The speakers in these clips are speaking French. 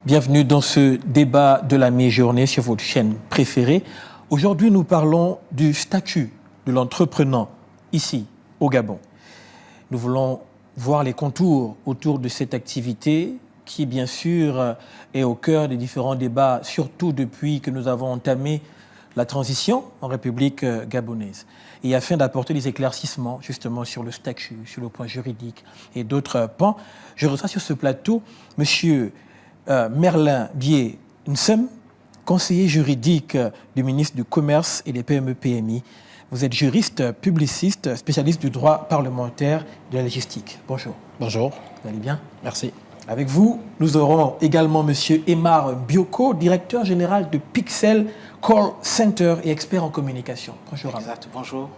Bienvenue dans ce débat de la mi-journée sur votre chaîne préférée. Aujourd'hui, nous parlons du statut de l'entrepreneur ici, au Gabon. Nous voulons voir les contours autour de cette activité qui, bien sûr, est au cœur des différents débats, surtout depuis que nous avons entamé la transition en République gabonaise. Et afin d'apporter des éclaircissements, justement, sur le statut, sur le point juridique et d'autres pans, je reçois sur ce plateau Monsieur Merlin Bié Nsem, conseiller juridique du ministre du Commerce et des PME-PMI. Vous êtes juriste, publiciste, spécialiste du droit parlementaire et de la logistique. Bonjour. Bonjour. Vous allez bien? Merci. Avec vous, nous aurons également M. Emar Bioko, directeur général de Pixel Call Center et expert en communication. Bonjour. Exact, bonjour.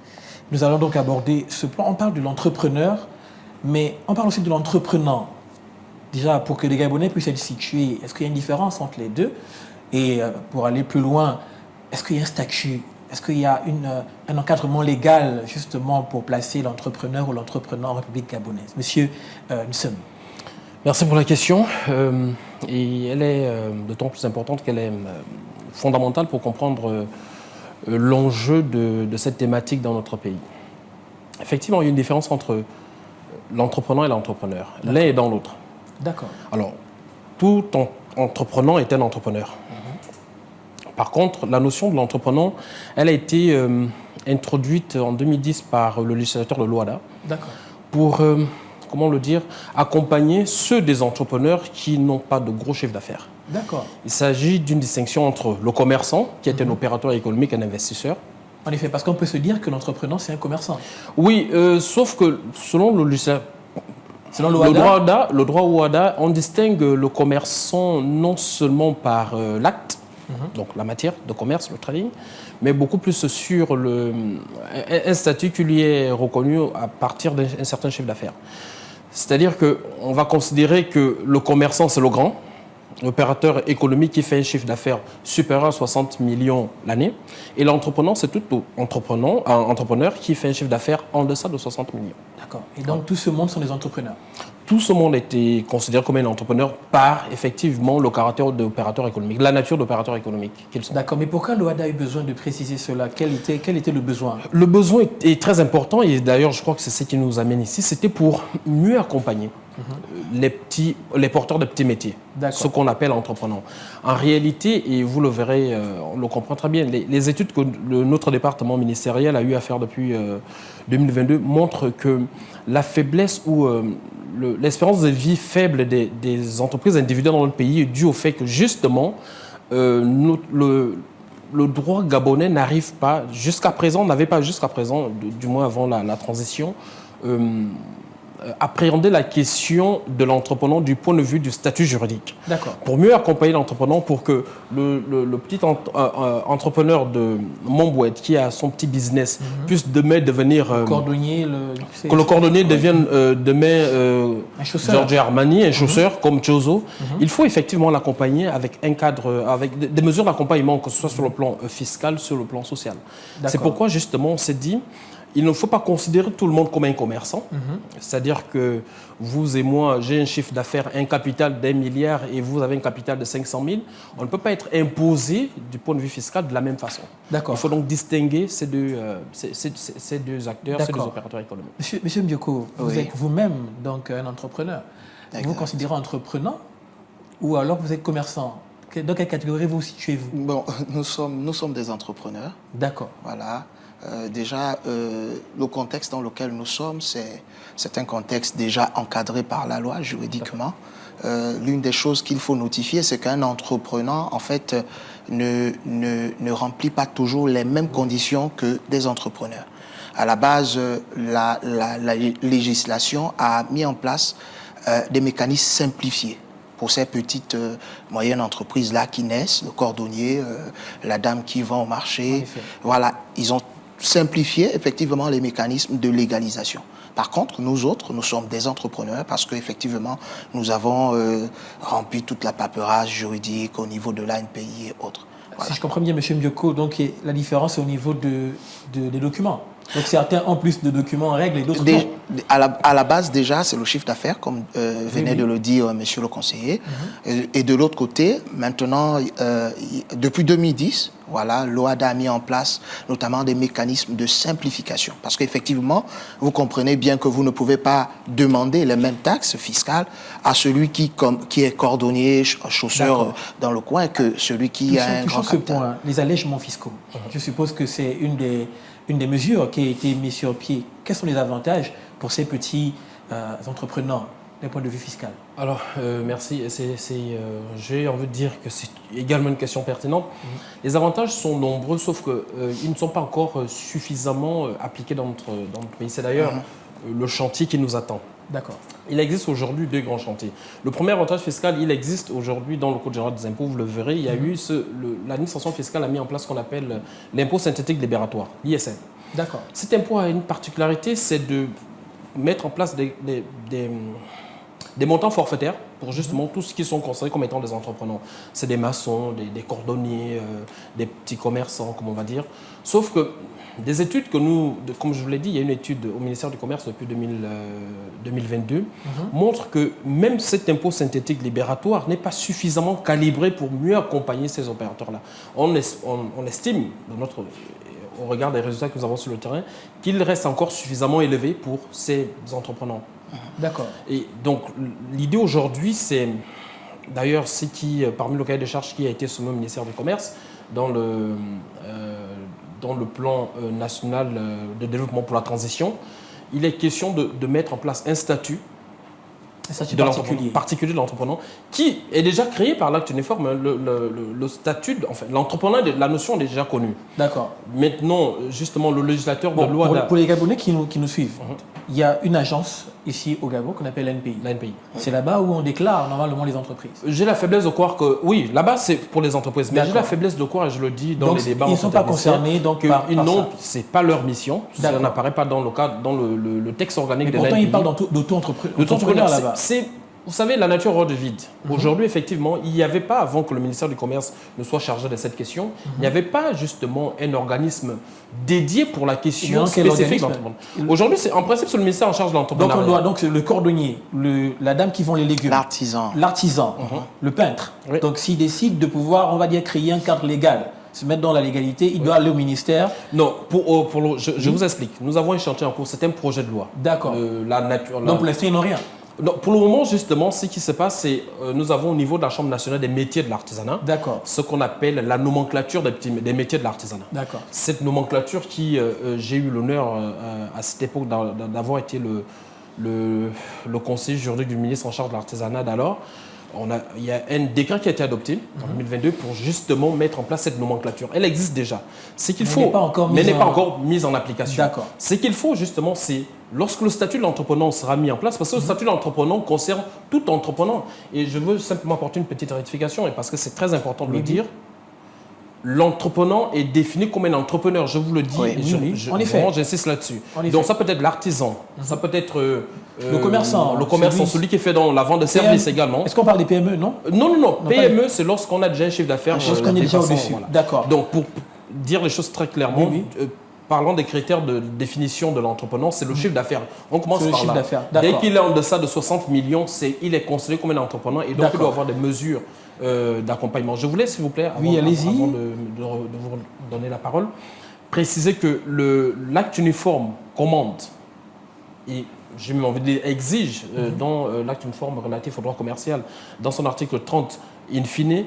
Nous allons donc aborder ce plan. On parle de l'entrepreneur, mais on parle aussi de l'entrepreneur. Déjà, pour que les Gabonais puissent être situés, est-ce qu'il y a une différence entre les deux? Et pour aller plus loin, est-ce qu'il y a un statut? Est-ce qu'il y a un encadrement légal, justement, pour placer l'entrepreneur ou l'entrepreneur en République gabonaise? Monsieur Nsem. Merci pour la question. Et elle est d'autant plus importante qu'elle est fondamentale pour comprendre l'enjeu de cette thématique dans notre pays. Effectivement, il y a une différence entre l'entrepreneur et l'entrepreneur. L'un est dans l'autre. D'accord. Alors, tout entrepreneur est un entrepreneur. Par contre, la notion de l'entrepreneur, elle a été introduite en 2010 par le législateur de l'OHADA pour, comment le dire, accompagner ceux des entrepreneurs qui n'ont pas de gros chiffre d'affaires. D'accord. Il s'agit d'une distinction entre le commerçant, qui est un opérateur économique, un investisseur. En effet, parce qu'on peut se dire que l'entrepreneur, c'est un commerçant. Oui, sauf que selon le législateur, selon l'OHADA, le droit OHADA, on distingue le commerçant non seulement par l'acte, donc la matière de commerce, le trading, mais beaucoup plus sur un statut qui lui est reconnu à partir d'un certain chiffre d'affaires. C'est-à-dire qu'on va considérer que le commerçant, c'est le grand, l'opérateur économique qui fait un chiffre d'affaires supérieur à 60 millions l'année, et l'entrepreneur, c'est tout entrepreneur qui fait un chiffre d'affaires en deçà de 60 millions. D'accord. Et donc, tout ce monde sont des entrepreneurs? Tout ce monde était considéré comme un entrepreneur par, effectivement, le caractère d'opérateur économique, la nature d'opérateur économique qu'ils sont. D'accord, mais pourquoi l'OHADA a eu besoin de préciser cela? Quel était le besoin? Le besoin est très important, et d'ailleurs, je crois que c'est ce qui nous amène ici. C'était pour mieux accompagner les porteurs de petits métiers, ce qu'on appelle entrepreneurs. En réalité, et vous le verrez, on le comprend très bien, les études que notre département ministériel a eu à faire depuis 2022 montrent que la faiblesse ou l'espérance de vie faible des entreprises individuelles dans notre pays est due au fait que, justement, le droit gabonais n'avait pas jusqu'à présent, du moins avant la transition, appréhender la question de l'entrepreneur du point de vue du statut juridique. D'accord. Pour mieux accompagner l'entrepreneur, pour que le petit entrepreneur de Montbouette qui a son petit business puisse demain devenir... cordonnier, que le cordonnier devienne demain Giorgio Armani, un chausseur comme Chozo. Il faut effectivement l'accompagner avec un cadre, avec des mesures d'accompagnement, que ce soit sur le plan fiscal, sur le plan social. C'est pourquoi justement on s'est dit, il ne faut pas considérer tout le monde comme un commerçant. C'est-à-dire que vous et moi, j'ai un chiffre d'affaires, un capital d'1 milliard et vous avez un capital de 500 000. On ne peut pas être imposé du point de vue fiscal de la même façon. Il faut donc distinguer ces deux acteurs, ces deux opérateurs économiques. Monsieur Bioko, vous êtes vous-même donc un entrepreneur. Vous vous considérez entrepreneur ou alors vous êtes commerçant? Dans quelle catégorie vous situez-vous? Bon, nous sommes des entrepreneurs. D'accord. Voilà. Déjà, le contexte dans lequel nous sommes, c'est un contexte déjà encadré par la loi juridiquement. L'une des choses qu'il faut notifier, c'est qu'un entrepreneur, en fait, ne remplit pas toujours les mêmes conditions que des entrepreneurs. À la base, la législation a mis en place des mécanismes simplifiés pour ces petites, moyennes entreprises-là qui naissent, le cordonnier, la dame qui vend au marché. Voilà, ils ont simplifier effectivement les mécanismes de légalisation. Par contre, nous autres, nous sommes des entrepreneurs parce qu'effectivement, nous avons rempli toute la paperasse juridique au niveau de l'ANPI et autres. Voilà. Si je comprends bien, M. Bioko, donc la différence est au niveau des documents. Donc certains ont plus de documents en règle et d'autres non. À la base, déjà, c'est le chiffre d'affaires, comme venait de le dire monsieur le conseiller. Et de l'autre côté, maintenant, depuis 2010, voilà, l'OHADA a mis en place notamment des mécanismes de simplification. Parce qu'effectivement, vous comprenez bien que vous ne pouvez pas demander les mêmes taxes fiscales à celui qui est cordonnier, chausseur dans le coin, que celui qui a un grand capital. Point, les allègements fiscaux. Je suppose que c'est une des mesures qui a été mise sur pied. Quels sont les avantages pour ces petits entrepreneurs d'un point de vue fiscal? Alors, merci. J'ai envie de dire que c'est également une question pertinente. Les avantages sont nombreux, sauf qu'ils ne sont pas encore suffisamment appliqués dans notre pays. C'est d'ailleurs le chantier qui nous attend. D'accord. Il existe aujourd'hui 2 grands chantiers. Le premier avantage fiscal, il existe aujourd'hui dans le Code général des impôts, vous le verrez. Il y a eu l'administration fiscale a mis en place ce qu'on appelle l'impôt synthétique libératoire, l'ISL. D'accord. Cet impôt a une particularité, c'est de mettre en place des montants forfaitaires pour justement tous ceux qui sont considérés comme étant des entrepreneurs. C'est des maçons, des cordonniers, des petits commerçants, comme on va dire. Sauf que des études que nous, comme je vous l'ai dit, il y a une étude au ministère du Commerce depuis 2022, montre que même cet impôt synthétique libératoire n'est pas suffisamment calibré pour mieux accompagner ces opérateurs-là. On estime, au regard des résultats que nous avons sur le terrain, qu'il reste encore suffisamment élevé pour ces entrepreneurs. D'accord. Et donc, l'idée aujourd'hui, c'est, d'ailleurs, c'est parmi le cahier de charges qui a été soumis au ministère du Commerce, dans le plan national de développement pour la transition, il est question de mettre en place un statut particulier de l'entrepreneur qui est déjà créé par l'acte uniforme. Le statut, enfin, l'entrepreneur, la notion est déjà connue. D'accord. Maintenant, justement, le législateur de loi... Pour les Gabonais qui nous suivent, il y a une agence ici au Gabon qu'on appelle l'ANPI. L'ANPI. C'est là-bas où on déclare normalement les entreprises. J'ai la faiblesse de croire que... Oui, là-bas, c'est pour les entreprises. Mais j'ai la faiblesse de croire, et je le dis dans les débats... Ils ne sont pas concernés par ça. Ce n'est pas leur mission. Ça n'apparaît pas dans le texte organique de l'ANPI. Pourtant, ils parlent d'auto-entrepreneurs là-bas. Vous savez, la nature hors de vide. Aujourd'hui, effectivement, il n'y avait pas, avant que le ministère du Commerce ne soit chargé de cette question, il n'y avait pas justement un organisme dédié pour la question spécifique de l'entrepreneuriat. Aujourd'hui, en principe, c'est le ministère en charge de l'entrepreneuriat. Donc, le cordonnier, la dame qui vend les légumes, l'artisan, le peintre. Oui. Donc, s'il décide de pouvoir, on va dire, créer un cadre légal, se mettre dans la légalité, il doit aller au ministère. Non, je vous explique. Nous avons un chantier en cours, c'est un projet de loi. D'accord. Donc, pour l'instant, ils n'ont rien. Non, pour le moment, justement, ce qui se passe, c'est nous avons au niveau de la Chambre nationale des métiers de l'artisanat, ce qu'on appelle la nomenclature des métiers de l'artisanat. D'accord. Cette nomenclature qui, j'ai eu l'honneur à cette époque d'avoir été le conseiller juridique du ministre en charge de l'artisanat d'alors. Il y a un décret qui a été adopté en 2022 pour justement mettre en place cette nomenclature. Elle existe déjà. Mais n'est pas encore mise en application. D'accord. Ce qu'il faut justement, c'est lorsque le statut de l'entrepreneur sera mis en place, parce que le statut de l'entrepreneur concerne tout entrepreneur. Et je veux simplement apporter une petite rectification, et parce que c'est très important de le dire. L'entrepreneur est défini comme un entrepreneur, je vous le dis, en effet. Vraiment, j'insiste là-dessus. Donc ça peut être l'artisan, ça peut être le commerçant, celui qui fait dans la vente de services également. Est-ce qu'on parle des PME, non? Non. PME, c'est lorsqu'on a déjà un chiffre d'affaires. Lorsqu'on est déjà au-dessus. Voilà. D'accord. Donc pour dire les choses très clairement, parlant des critères de définition de l'entrepreneur, c'est le chiffre d'affaires. On commence par là. Dès qu'il est en deçà de 60 millions, il est considéré comme un entrepreneur et donc il doit avoir des mesures d'accompagnement. Je voulais, s'il vous plaît, avant de vous donner la parole, préciser que l'acte uniforme commande, et j'ai même envie de dire exige, dans l'acte uniforme relatif au droit commercial, dans son article 30, in fine,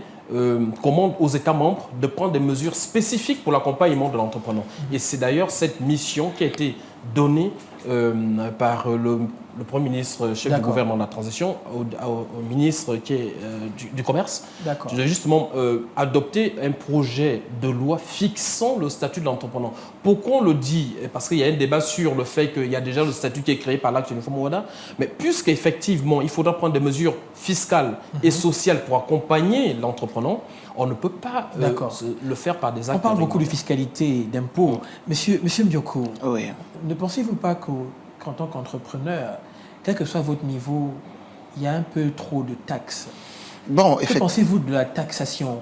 commande aux États membres de prendre des mesures spécifiques pour l'accompagnement de l'entrepreneur. Et c'est d'ailleurs cette mission qui a été donnée par le Premier ministre, chef du gouvernement de la transition, au ministre qui est, du Commerce, de justement adopter un projet de loi fixant le statut de l'entrepreneur. Pourquoi on le dit? Parce qu'il y a un débat sur le fait qu'il y a déjà le statut qui est créé par l'acte uniforme OHADA, mais puisqu'effectivement, il faudra prendre des mesures fiscales et sociales pour accompagner l'entrepreneur, on ne peut pas le faire par des actes. On parle beaucoup de fiscalité, d'impôts. Monsieur Mdioko, ne pensez-vous pas qu'en tant qu'entrepreneur, quel que soit votre niveau, il y a un peu trop de taxes? Que pensez-vous de la taxation?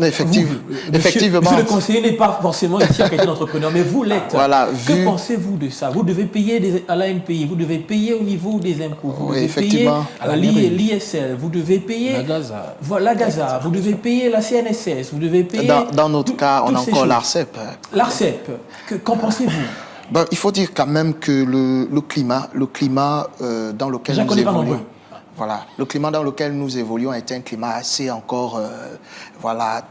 Effectivement. Monsieur le conseiller n'est pas forcément ici en qualité d'entrepreneur, mais vous l'êtes. Voilà, que pensez-vous de ça? Vous devez payer à l'ANPI, vous devez payer au niveau des impôts, vous devez payer à l'ISL, vous devez payer la Gaza, vous devez payer la CNSS, vous devez payer... Dans notre cas, on a encore l'ARCEP. L'ARCEP, qu'en pensez-vous? Il faut dire quand même que le climat dans lequel nous évoluons... Voilà, le climat dans lequel nous évoluons est un climat assez encore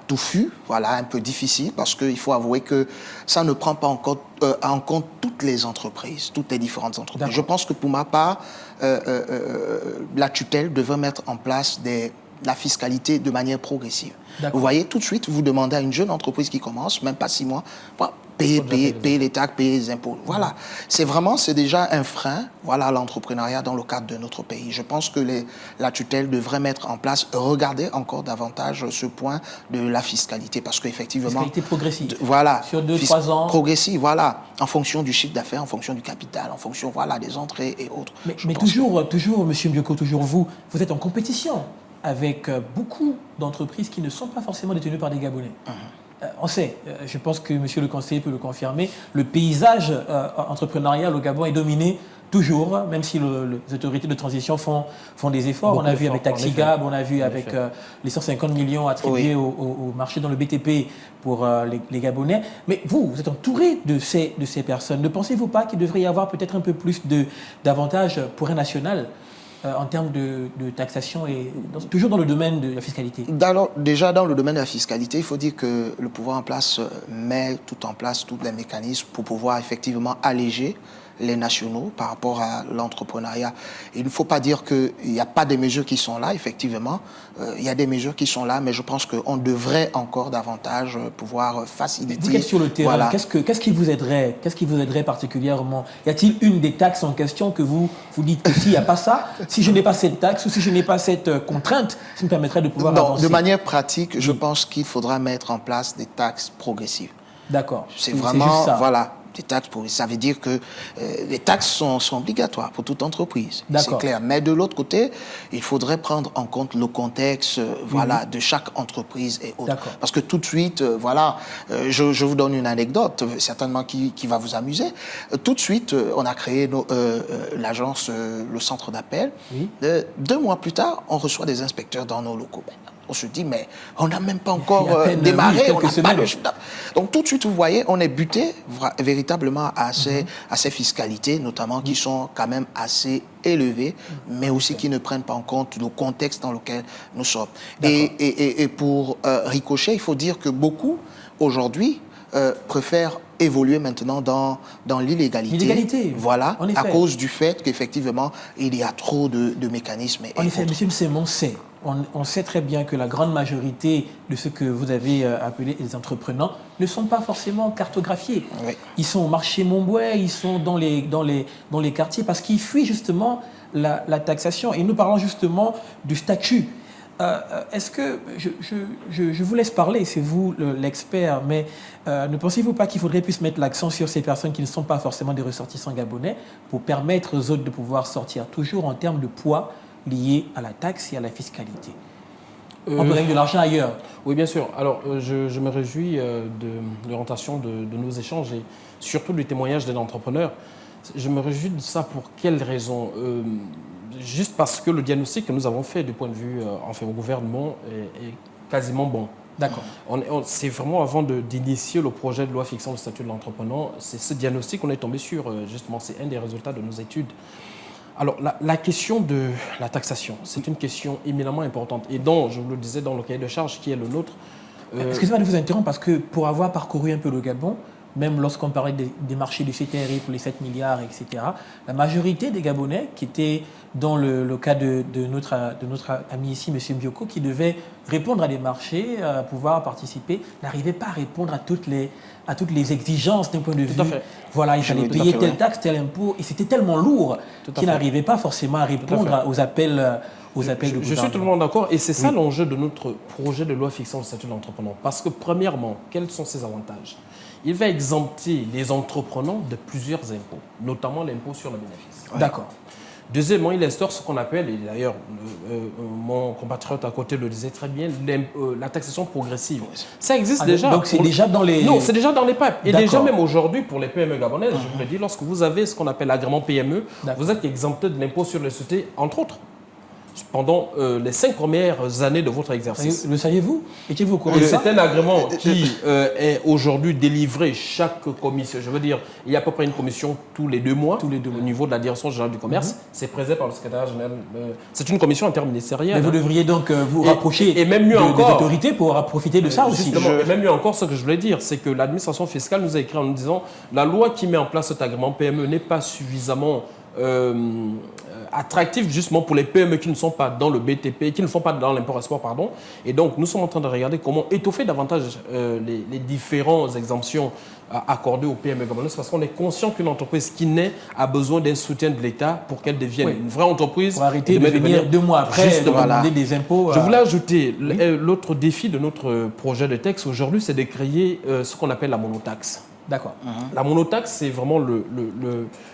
touffu, un peu difficile, parce qu'il faut avouer que ça ne prend pas encore en compte toutes les entreprises, toutes les différentes entreprises. Je pense que pour ma part, la tutelle devrait mettre en place la fiscalité de manière progressive. Vous voyez, tout de suite, vous demandez à une jeune entreprise qui commence, même pas 6 mois, payer les taxes, payer les impôts. Voilà. C'est déjà un frein, à l'entrepreneuriat dans le cadre de notre pays. Je pense que la tutelle devrait mettre en place, regarder encore davantage ce point de la fiscalité, parce qu'effectivement... Fiscalité progressive. Sur 2-3 ans. Progressive, en fonction du chiffre d'affaires, en fonction du capital, en fonction, des entrées et autres. Mais toujours, M. Bioko, toujours vous êtes en compétition avec beaucoup d'entreprises qui ne sont pas forcément détenues par des Gabonais. On sait, je pense que monsieur le conseiller peut le confirmer, le paysage entrepreneurial au Gabon est dominé toujours, même si les autorités de transition font des efforts. On a vu avec Taxigab, on a vu avec les 150 millions attribués au marché dans le BTP pour les Gabonais. Mais vous êtes entouré de ces personnes. Ne pensez-vous pas qu'il devrait y avoir peut-être un peu plus d'avantages pour un national en termes de taxation et toujours dans le domaine de la fiscalité? Déjà dans le domaine de la fiscalité, il faut dire que le pouvoir en place met tout en place tous les mécanismes pour pouvoir effectivement alléger les nationaux par rapport à l'entrepreneuriat. Il ne faut pas dire qu'il n'y a pas des mesures qui sont là, effectivement. Il y a des mesures qui sont là, mais je pense qu'on devrait encore davantage pouvoir faciliter. Vous qui êtes sur le terrain, qu'est-ce qui vous aiderait? Qu'est-ce qui vous aiderait particulièrement? Y a-t-il une des taxes en question que vous dites que s'il n'y a pas ça, si je n'ai pas cette taxe ou si je n'ai pas cette contrainte, ça me permettrait de pouvoir avancer? De manière pratique, je pense qu'il faudra mettre en place des taxes progressives. D'accord. C'est vraiment, des taxes ça veut dire que les taxes sont obligatoires pour toute entreprise. C'est clair. Mais de l'autre côté, il faudrait prendre en compte le contexte de chaque entreprise et autres. Parce que tout de suite, je vous donne une anecdote, certainement qui va vous amuser. Tout de suite, on a créé l'agence, le centre d'appel. 2 mois plus tard, on reçoit des inspecteurs dans nos locaux. On se dit, mais on n'a même pas encore démarré, on n'a pas de chiffre d'affaires. Donc tout de suite, vous voyez, on est buté véritablement à ces fiscalités, notamment qui sont quand même assez élevées, mais aussi qui ne prennent pas en compte le contexte dans lequel nous sommes. Et pour ricocher, il faut dire que beaucoup, aujourd'hui, préfèrent évoluer maintenant dans l'illégalité. L'illégalité. À cause du fait qu'effectivement, il y a trop de mécanismes. En effet, M. Msemon sait. On sait très bien que la grande majorité de ceux que vous avez appelés les entrepreneurs ne sont pas forcément cartographiés. Ils sont au marché Montbouet, ils sont dans les quartiers parce qu'ils fuient justement la taxation. Et nous parlons justement du statut. Est-ce que, je vous laisse parler, c'est vous l'expert, mais ne pensez-vous pas qu'il faudrait plus mettre l'accent sur ces personnes qui ne sont pas forcément des ressortissants gabonais pour permettre aux autres de pouvoir sortir toujours en termes de poids liés à la taxe et à la fiscalité? On peut gagner de l'argent ailleurs. Oui, bien sûr. Alors, je me réjouis de l'orientation de nos échanges et surtout du témoignage des entrepreneurs. Je me réjouis de ça pour quelles raisons? Juste parce que le diagnostic que nous avons fait du point de vue au gouvernement est quasiment bon. D'accord. C'est vraiment avant d'initier le projet de loi fixant le statut de l'entrepreneur, c'est ce diagnostic qu'on est tombé sur, justement, c'est un des résultats de nos études. Alors, la question de la taxation, c'est une question éminemment importante et dont, je vous le disais, dans le cahier de charge qui est le nôtre... Excusez-moi de vous interrompre parce que pour avoir parcouru un peu le Gabon, même lorsqu'on parlait des marchés du CTRI pour les 7 milliards, etc., la majorité des Gabonais qui étaient dans le cas de notre ami ici, M. Bioko, qui devait répondre à des marchés, pouvoir participer, n'arrivaient pas à répondre à toutes les exigences d'un point de vue. Voilà, il fallait payer telle taxe, tel impôt, et c'était tellement lourd qu'ils n'arrivaient pas forcément à répondre aux appels. Je suis totalement d'accord et c'est ça l'enjeu de notre projet de loi fixant le statut de l'entrepreneur. Parce que premièrement, quels sont ses avantages? Il va exempter les entrepreneurs de plusieurs impôts, notamment l'impôt sur le bénéfice. D'accord. Deuxièmement, il instaure ce qu'on appelle, et d'ailleurs mon compatriote à côté le disait très bien, la taxation progressive. Ça existe déjà. Donc c'est déjà dans les... Non, c'est déjà dans les pipes. Et déjà même aujourd'hui, pour les PME gabonaises, je vous le dis, lorsque vous avez ce qu'on appelle l'agrément PME, vous êtes exempté de l'impôt sur les sociétés, entre autres, pendant les 5 premières années de votre exercice. Le saviez-vous? Étiez-vous au courant de ça? C'est un agrément qui est aujourd'hui délivré chaque commission. Je veux dire, il y a à peu près une commission tous les 2 mois au niveau de la direction générale du commerce. C'est présidé par le secrétaire général. C'est une commission interministérielle. Mais vous devriez donc vous rapprocher et même mieux encore, des autorités pour profiter de ça aussi. Et même mieux encore, ce que je voulais dire, c'est que l'administration fiscale nous a écrit en nous disant la loi qui met en place cet agrément PME n'est pas suffisamment attractif justement pour les PME qui ne sont pas dans le BTP, qui ne font pas dans l'import-export, pardon. Et donc, nous sommes en train de regarder comment étoffer davantage les différentes exemptions accordées aux PME gabonaises, parce qu'on est conscient qu'une entreprise qui naît a besoin d'un soutien de l'État pour qu'elle devienne une vraie entreprise. Pour arrêter de venir 2 mois après demander des impôts. Je voulais ajouter l'autre défi de notre projet de texte aujourd'hui, c'est de créer ce qu'on appelle la monotaxe. D'accord. La monotaxe, c'est vraiment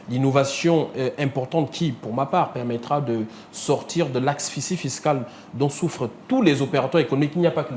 l'innovation importante qui, pour ma part, permettra de sortir de l'asphyxie fiscale dont souffrent tous les opérateurs économiques. Il n'y a pas que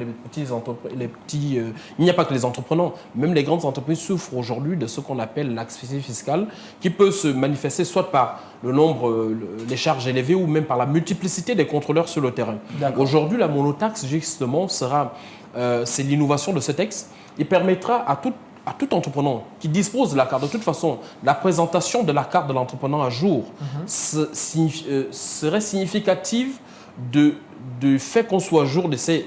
il n'y a pas que les entrepreneurs. Même les grandes entreprises souffrent aujourd'hui de ce qu'on appelle l'asphyxie fiscale, qui peut se manifester soit par le nombre, les charges élevées, ou même par la multiplicité des contrôleurs sur le terrain. Aujourd'hui, la monotaxe, justement, c'est l'innovation de ce texte. Il permettra à tout entrepreneur qui dispose de la carte, de toute façon, la présentation de la carte de l'entrepreneur à jour serait significative du fait qu'on soit à jour de ces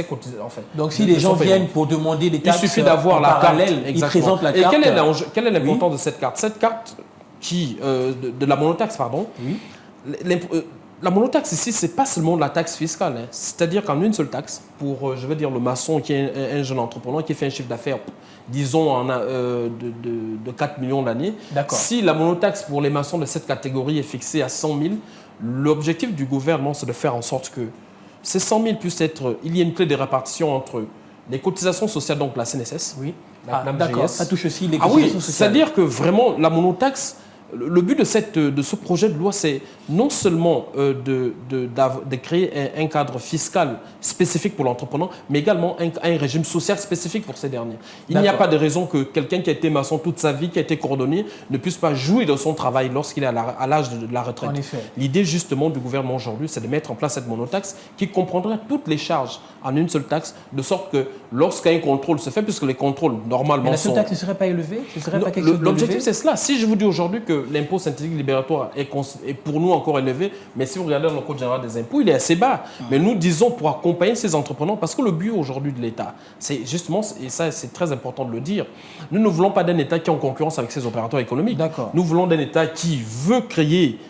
cotisations. En fait, donc si les gens viennent pour demander des taxes, il suffit d'avoir la carte. Ils présentent la carte. Et quel est l'importance de cette carte? Cette carte de la monotaxe, pardon, la monotaxe ici, ce n'est pas seulement la taxe fiscale. C'est-à-dire qu'en une seule taxe, pour, je veux dire, le maçon qui est un jeune entrepreneur qui fait un chiffre d'affaires, disons, de 4 millions l'année, si la monotaxe pour les maçons de cette catégorie est fixée à 100 000, l'objectif du gouvernement, c'est de faire en sorte que ces 100 000 puissent être... Il y a une clé de répartition entre les cotisations sociales, donc la CNSS, d'accord, ça touche aussi les cotisations sociales. C'est-à-dire que vraiment, la monotaxe... Le but de ce projet de loi, c'est non seulement de créer un cadre fiscal spécifique pour l'entrepreneur, mais également un régime social spécifique pour ces derniers. Il n'y a pas de raison que quelqu'un qui a été maçon toute sa vie, qui a été cordonnier, ne puisse pas jouir de son travail lorsqu'il est à l'âge de la retraite. L'idée justement du gouvernement aujourd'hui, c'est de mettre en place cette monotaxe qui comprendra toutes les charges en une seule taxe, de sorte que lorsqu'un contrôle se fait, puisque les contrôles normalement mais la seule taxe ne serait pas élevée? L'objectif, c'est cela. Si je vous dis aujourd'hui que l'impôt synthétique libératoire est pour nous encore élevé, mais si vous regardez dans le Code général des impôts, il est assez bas. Mais nous disons pour accompagner ces entrepreneurs, parce que le but aujourd'hui de l'État, c'est justement, et ça c'est très important de le dire, nous ne voulons pas d'un État qui est en concurrence avec ses opérateurs économiques. Nous voulons d'un État qui veut créer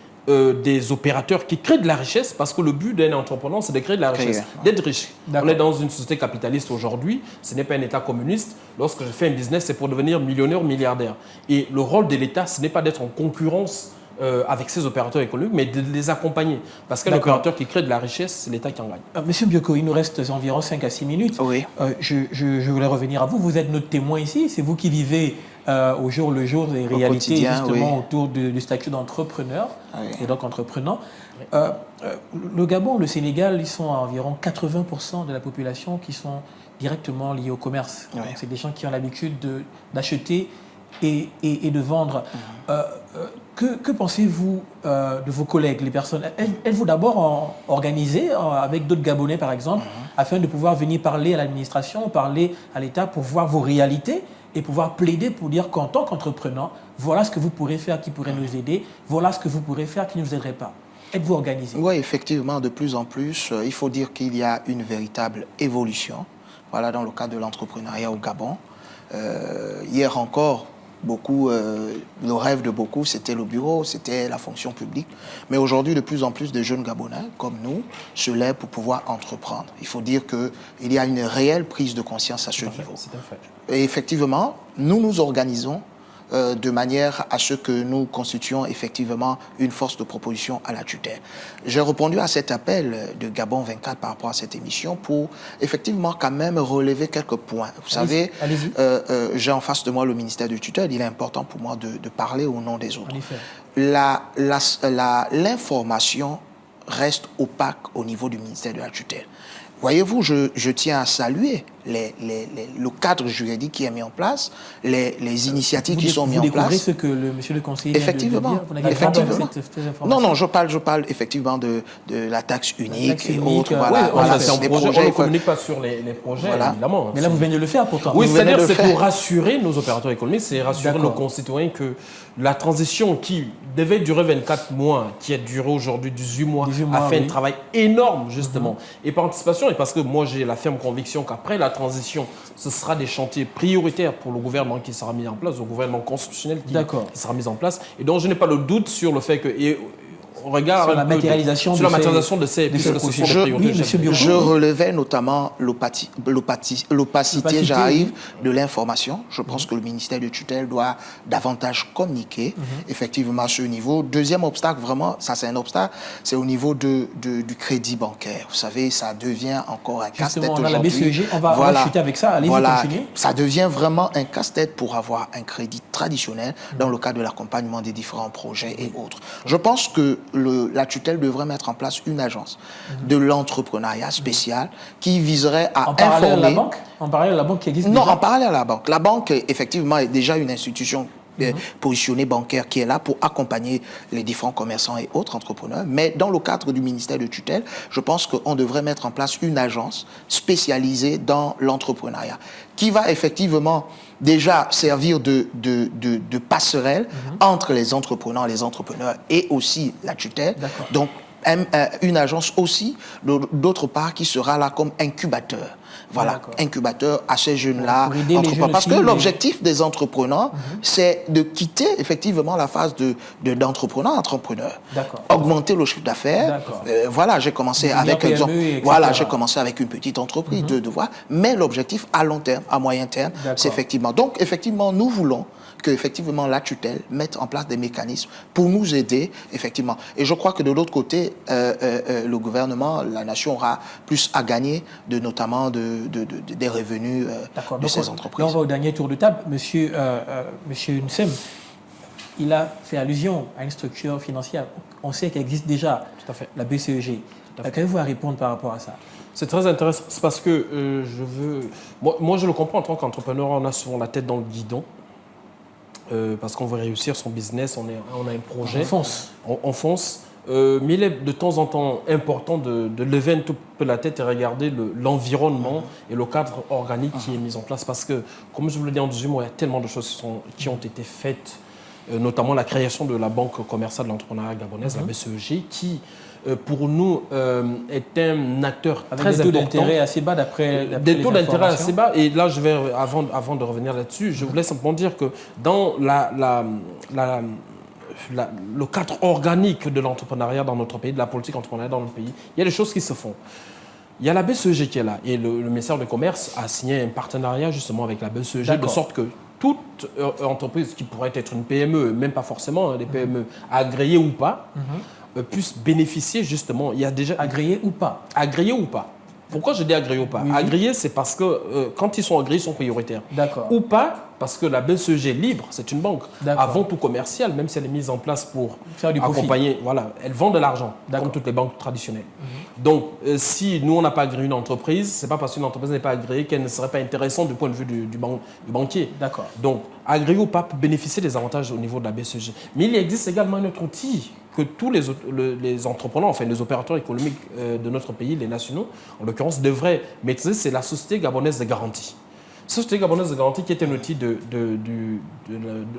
des opérateurs qui créent de la richesse, parce que le but d'un entrepreneur, c'est de créer de la richesse, d'être riche. On est dans une société capitaliste aujourd'hui, ce n'est pas un État communiste. Lorsque je fais un business, c'est pour devenir millionnaire, milliardaire. Et le rôle de l'État, ce n'est pas d'être en concurrence avec ses opérateurs économiques, mais de les accompagner. Parce qu'un opérateur qui crée de la richesse, c'est l'État qui en gagne. Monsieur Bioko, il nous reste environ 5 à 6 minutes. Oui. Je voulais revenir à vous. Vous êtes notre témoin ici. C'est vous qui vivez au jour le jour des réalités justement autour du statut d'entrepreneur et donc entreprenant. Le Gabon, le Sénégal, ils sont à environ 80% de la population qui sont directement liés au commerce. C'est des gens qui ont l'habitude d'acheter et de vendre. Que pensez-vous de vos collègues, les personnes? Êtes-vous d'abord organisé avec d'autres Gabonais, par exemple, afin de pouvoir venir parler à l'administration, parler à l'État pour voir vos réalités et pouvoir plaider pour dire qu'en tant qu'entrepreneur, voilà ce que vous pourrez faire qui pourrait nous aider, voilà ce que vous pourrez faire qui ne nous aiderait pas? Êtes-vous organisé? Oui, effectivement, de plus en plus, il faut dire qu'il y a une véritable évolution. Voilà, dans le cadre de l'entrepreneuriat au Gabon. Hier encore, le rêve de beaucoup, c'était le bureau, c'était la fonction publique. Mais aujourd'hui, de plus en plus de jeunes Gabonais, comme nous, se lèvent pour pouvoir entreprendre. Il faut dire qu'il y a une réelle prise de conscience à ce niveau. C'est un fait. Et effectivement, nous nous organisons de manière à ce que nous constituions effectivement une force de proposition à la tutelle. J'ai répondu à cet appel de Gabon 24 par rapport à cette émission pour effectivement quand même relever quelques points. Vous savez, j'ai en face de moi le ministère de tutelle, il est important pour moi de parler au nom des autres. L'information reste opaque au niveau du ministère de la tutelle. Voyez-vous, je tiens à saluer le cadre juridique qui est mis en place, les initiatives qui sont mises en place. Vous découvrez ce que monsieur le conseiller effectivement, vient de dire. Effectivement. Non, je parle effectivement de la taxe unique et autres. Voilà, c'est un projet. On ne communique pas sur les projets, évidemment. Mais là, vous venez de le faire pourtant. Oui, c'est-à-dire c'est pour rassurer nos opérateurs économiques, c'est rassurer nos concitoyens que la transition qui devait durer 24 mois, qui a duré aujourd'hui 18 mois, a fait un travail énorme, justement. Et par anticipation, et parce que moi, j'ai la ferme conviction qu'après la transition, ce sera des chantiers prioritaires pour le gouvernement qui sera mis en place, le gouvernement constitutionnel qui sera mis en place. Et donc, je n'ai pas le doute sur le fait que... on regarde sur la matérialisation de ces priorités. Je relevais notamment l'opacité, j'arrive, de l'information. Je pense que le ministère de tutelle doit davantage communiquer effectivement à ce niveau. Deuxième obstacle, vraiment, ça c'est un obstacle, c'est au niveau du crédit bancaire. Vous savez, ça devient encore un casse-tête aujourd'hui. On a la BCEG, on va chuter avec ça. Allez-y, continuez. Ça devient vraiment un casse-tête pour avoir un crédit traditionnel dans le cadre de l'accompagnement des différents projets et autres. Je pense que la tutelle devrait mettre en place une agence de l'entrepreneuriat spécial qui viserait à informer... En parallèle à la banque qui existe déjà? Non, en parallèle à la banque. La banque, effectivement, est déjà une institution positionnée bancaire qui est là pour accompagner les différents commerçants et autres entrepreneurs. Mais dans le cadre du ministère de tutelle, je pense qu'on devrait mettre en place une agence spécialisée dans l'entrepreneuriat qui va effectivement déjà servir de passerelle entre les entrepreneurs et aussi la tutelle. Donc, une agence aussi, d'autre part, qui sera là comme incubateur. Voilà, incubateur à ces jeunes-là. Parce que l'objectif des entrepreneurs, c'est de quitter effectivement la phase d'entrepreneur-entrepreneur. Augmenter le chiffre d'affaires. Voilà, j'ai commencé avec une petite entreprise de devoir. Mais l'objectif à long terme, à moyen terme, c'est effectivement. Donc, effectivement, nous voulons que effectivement la tutelle mette en place des mécanismes pour nous aider effectivement. Et je crois que de l'autre côté, le gouvernement, la nation aura plus à gagner notamment des revenus de ces entreprises. Là, on va au dernier tour de table. Monsieur Nsem, il a fait allusion à une structure financière. On sait qu'elle existe déjà, la BCEG. Qu'avez-vous à répondre par rapport à ça? C'est très intéressant. C'est parce que moi, je le comprends en tant qu'entrepreneur, on a souvent la tête dans le guidon. Parce qu'on veut réussir son business, on a un projet. On fonce. Mais il est de temps en temps important de lever un tout peu la tête et regarder l'environnement et le cadre organique qui est mis en place. Parce que, comme je vous l'ai dit en 18 mois, il y a tellement de choses qui ont été faites, notamment la création de la Banque commerciale de l'entrepreneuriat gabonaise, la BCEG, qui, pour nous, est un acteur très important. Des taux d'intérêt assez bas des taux d'intérêt assez bas. Et là, avant de revenir là-dessus, je voulais simplement dire que dans le cadre organique de l'entrepreneuriat dans notre pays, de la politique entrepreneuriale dans notre pays, il y a des choses qui se font. Il y a la BCEG qui est là. Et le ministère du Commerce a signé un partenariat justement avec la BCEG, de sorte que toute entreprise qui pourrait être une PME, même pas forcément des PME, agréées ou pas, puisse bénéficier justement. Il y a déjà agréé ou pas. Agréé ou pas. Pourquoi je dis agréé ou pas? Agréé, c'est parce que quand ils sont agréés, ils sont prioritaires. Ou pas, parce que la BCEG est libre, c'est une banque. Avant tout commerciale, même si elle est mise en place pour faire du accompagner. Profit. Voilà, elle vend de l'argent, comme toutes les banques traditionnelles. Donc, si nous, on n'a pas agréé une entreprise, ce n'est pas parce qu'une entreprise n'est pas agréée qu'elle ne serait pas intéressante du point de vue du banquier. Donc, agréé ou pas, peut bénéficier des avantages au niveau de la BCEG. Mais il existe également un autre outil que tous les entrepreneurs, enfin les opérateurs économiques de notre pays, les nationaux, en l'occurrence, devraient maîtriser, c'est la Société gabonaise de garantie. Société gabonaise de garantie, qui est un outil de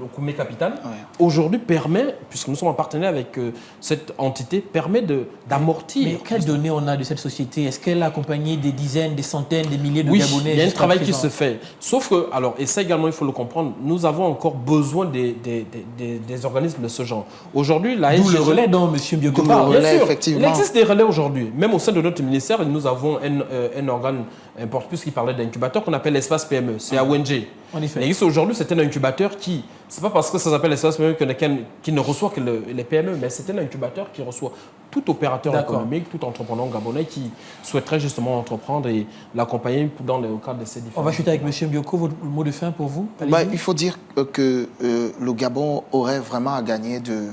Okoumé Capital, aujourd'hui permet, puisque nous sommes en partenariat avec cette entité, permet d'amortir. Mais quelles données on a de cette société? Est-ce qu'elle a accompagné des dizaines, des centaines, des milliers de Gabonais? Il y a un travail qui se fait. Sauf que, alors, et ça également, il faut le comprendre, nous avons encore besoin des organismes de ce genre. Aujourd'hui, la SGG... D'où le relais dont M. Bioko parle. Bien sûr, effectivement. Il existe des relais aujourd'hui. Même au sein de notre ministère, nous avons un organe important, puisqu'il parlait d'incubateur, qu'on appelle l'espace PME. C'est à ONG. En effet. Mais aujourd'hui, c'est un incubateur qui, c'est pas parce que ça s'appelle l'espace PME qui ne reçoit que les PME, mais c'est un incubateur qui reçoit tout opérateur économique, tout entrepreneur gabonais qui souhaiterait justement entreprendre et l'accompagner dans le cadre de ces différents. On va chuter avec M. Bioko. Votre mot de fin pour vous? Il faut dire que le Gabon aurait vraiment à gagner de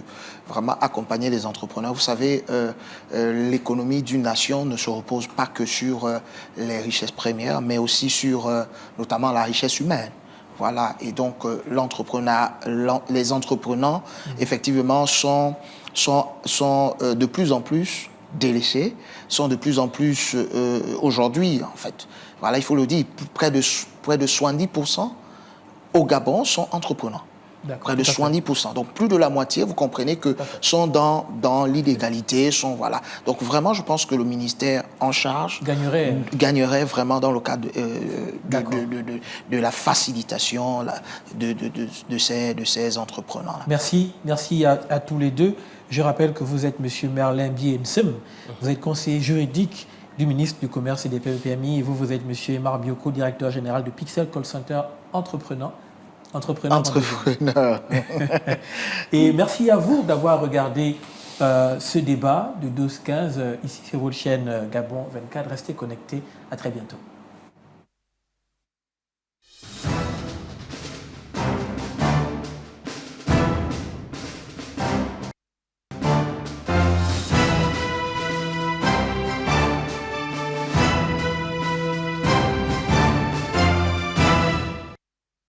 vraiment accompagner les entrepreneurs. Vous savez, l'économie d'une nation ne se repose pas que sur les richesses premières, mais aussi sur notamment la richesse humaine. Voilà. Et donc, les entrepreneurs, effectivement, sont de plus en plus délaissés, sont de plus en plus aujourd'hui, en fait. Voilà, il faut le dire, près de 70% au Gabon sont entrepreneurs. Près de 70%. Donc plus de la moitié, vous comprenez que sont dans l'illégalité, voilà. Donc vraiment, je pense que le ministère en charge gagnerait vraiment dans le cadre de la facilitation de ces entrepreneurs-là. Merci à tous les deux. Je rappelle que vous êtes M. Merlin Biensem, vous êtes conseiller juridique du ministre du Commerce et des PMI, et vous êtes M. Emar Bioko, directeur général de Pixel Call Center Entrepreneur. Et merci à vous d'avoir regardé ce débat de 12-15 ici sur votre chaîne Gabon 24. Restez connectés. À très bientôt.